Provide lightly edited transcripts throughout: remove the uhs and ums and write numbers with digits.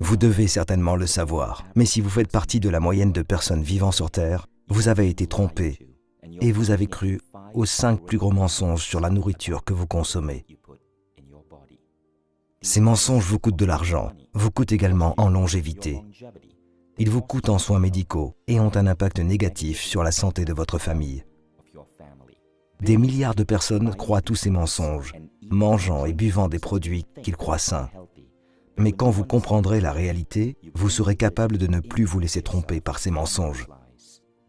Vous devez certainement le savoir, mais si vous faites partie de la moyenne de personnes vivant sur Terre, vous avez été trompé et vous avez cru aux 5 plus gros mensonges sur la nourriture que vous consommez. Ces mensonges vous coûtent de l'argent, vous coûtent également en longévité. Ils vous coûtent en soins médicaux et ont un impact négatif sur la santé de votre famille. Des milliards de personnes croient tous ces mensonges, mangeant et buvant des produits qu'ils croient sains. Mais quand vous comprendrez la réalité, vous serez capable de ne plus vous laisser tromper par ces mensonges.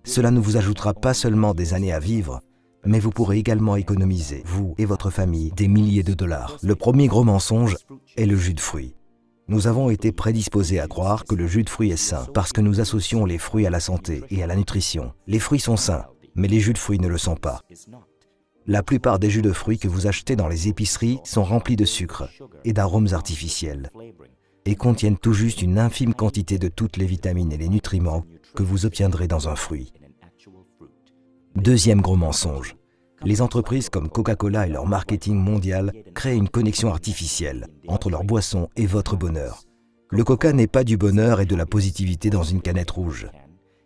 Cela ne vous ajoutera pas seulement des années à vivre, mais vous pourrez également économiser, vous et votre famille, des milliers de dollars. Le premier gros mensonge est le jus de fruits. Nous avons été prédisposés à croire que le jus de fruits est sain parce que nous associons les fruits à la santé et à la nutrition. Les fruits sont sains, mais les jus de fruits ne le sont pas. La plupart des jus de fruits que vous achetez dans les épiceries sont remplis de sucre et d'arômes artificiels et contiennent tout juste une infime quantité de toutes les vitamines et les nutriments que vous obtiendrez dans un fruit. Deuxième gros mensonge. Les entreprises comme Coca-Cola et leur marketing mondial créent une connexion artificielle entre leur boisson et votre bonheur. Le Coca n'est pas du bonheur et de la positivité dans une canette rouge.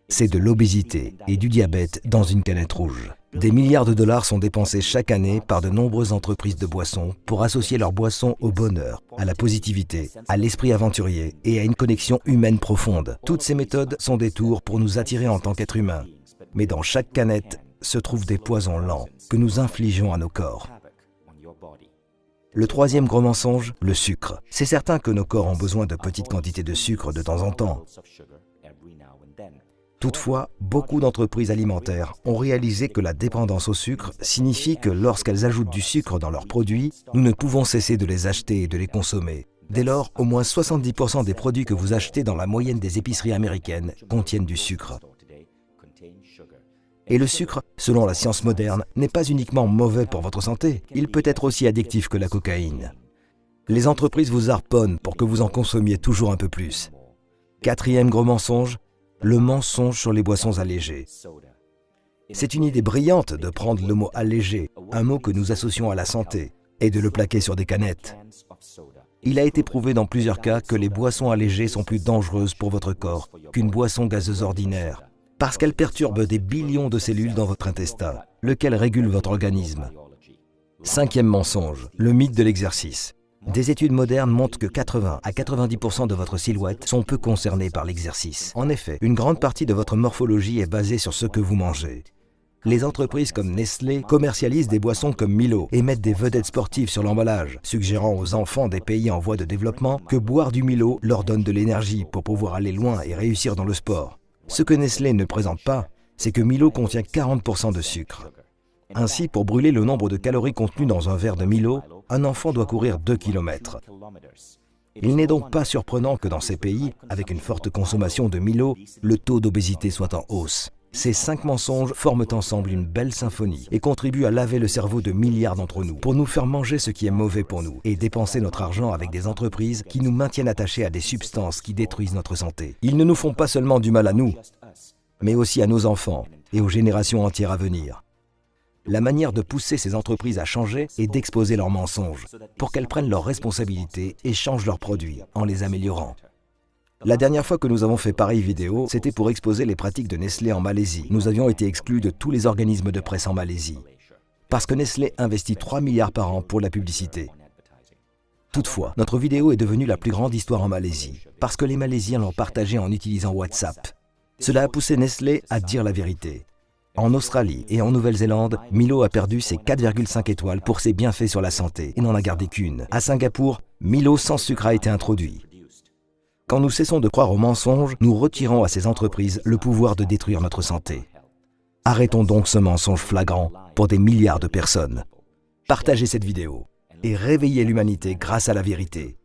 C'est de l'obésité et du diabète dans une canette rouge. Des milliards de dollars sont dépensés chaque année par de nombreuses entreprises de boissons pour associer leurs boissons au bonheur, à la positivité, à l'esprit aventurier et à une connexion humaine profonde. Toutes ces méthodes sont des tours pour nous attirer en tant qu'êtres humains. Mais dans chaque canette se trouvent des poisons lents que nous infligeons à nos corps. Le troisième gros mensonge, le sucre. C'est certain que nos corps ont besoin de petites quantités de sucre de temps en temps. Toutefois, beaucoup d'entreprises alimentaires ont réalisé que la dépendance au sucre signifie que lorsqu'elles ajoutent du sucre dans leurs produits, nous ne pouvons cesser de les acheter et de les consommer. Dès lors, au moins 70% des produits que vous achetez dans la moyenne des épiceries américaines contiennent du sucre. Et le sucre, selon la science moderne, n'est pas uniquement mauvais pour votre santé, il peut être aussi addictif que la cocaïne. Les entreprises vous harponnent pour que vous en consommiez toujours un peu plus. Quatrième gros mensonge, le mensonge sur les boissons allégées. C'est une idée brillante de prendre le mot « allégé », un mot que nous associons à la santé, et de le plaquer sur des canettes. Il a été prouvé dans plusieurs cas que les boissons allégées sont plus dangereuses pour votre corps qu'une boisson gazeuse ordinaire, parce qu'elles perturbent des billions de cellules dans votre intestin, lequel régule votre organisme. Cinquième mensonge, le mythe de l'exercice. Des études modernes montrent que 80 à 90% de votre silhouette sont peu concernées par l'exercice. En effet, une grande partie de votre morphologie est basée sur ce que vous mangez. Les entreprises comme Nestlé commercialisent des boissons comme Milo et mettent des vedettes sportives sur l'emballage, suggérant aux enfants des pays en voie de développement que boire du Milo leur donne de l'énergie pour pouvoir aller loin et réussir dans le sport. Ce que Nestlé ne présente pas, c'est que Milo contient 40% de sucre. Ainsi, pour brûler le nombre de calories contenues dans un verre de Milo, un enfant doit courir 2 km. Il n'est donc pas surprenant que dans ces pays, avec une forte consommation de Milo, le taux d'obésité soit en hausse. Ces 5 mensonges forment ensemble une belle symphonie et contribuent à laver le cerveau de milliards d'entre nous pour nous faire manger ce qui est mauvais pour nous et dépenser notre argent avec des entreprises qui nous maintiennent attachés à des substances qui détruisent notre santé. Ils ne nous font pas seulement du mal à nous, mais aussi à nos enfants et aux générations entières à venir. La manière de pousser ces entreprises à changer est d'exposer leurs mensonges pour qu'elles prennent leurs responsabilités et changent leurs produits en les améliorant. La dernière fois que nous avons fait pareille vidéo, c'était pour exposer les pratiques de Nestlé en Malaisie. Nous avions été exclus de tous les organismes de presse en Malaisie, parce que Nestlé investit 3 milliards par an pour la publicité. Toutefois, notre vidéo est devenue la plus grande histoire en Malaisie, parce que les Malaisiens l'ont partagée en utilisant WhatsApp. Cela a poussé Nestlé à dire la vérité. En Australie et en Nouvelle-Zélande, Milo a perdu ses 4,5 étoiles pour ses bienfaits sur la santé et n'en a gardé qu'une. À Singapour, Milo sans sucre a été introduit. Quand nous cessons de croire aux mensonges, nous retirons à ces entreprises le pouvoir de détruire notre santé. Arrêtons donc ce mensonge flagrant pour des milliards de personnes. Partagez cette vidéo et réveillez l'humanité grâce à la vérité.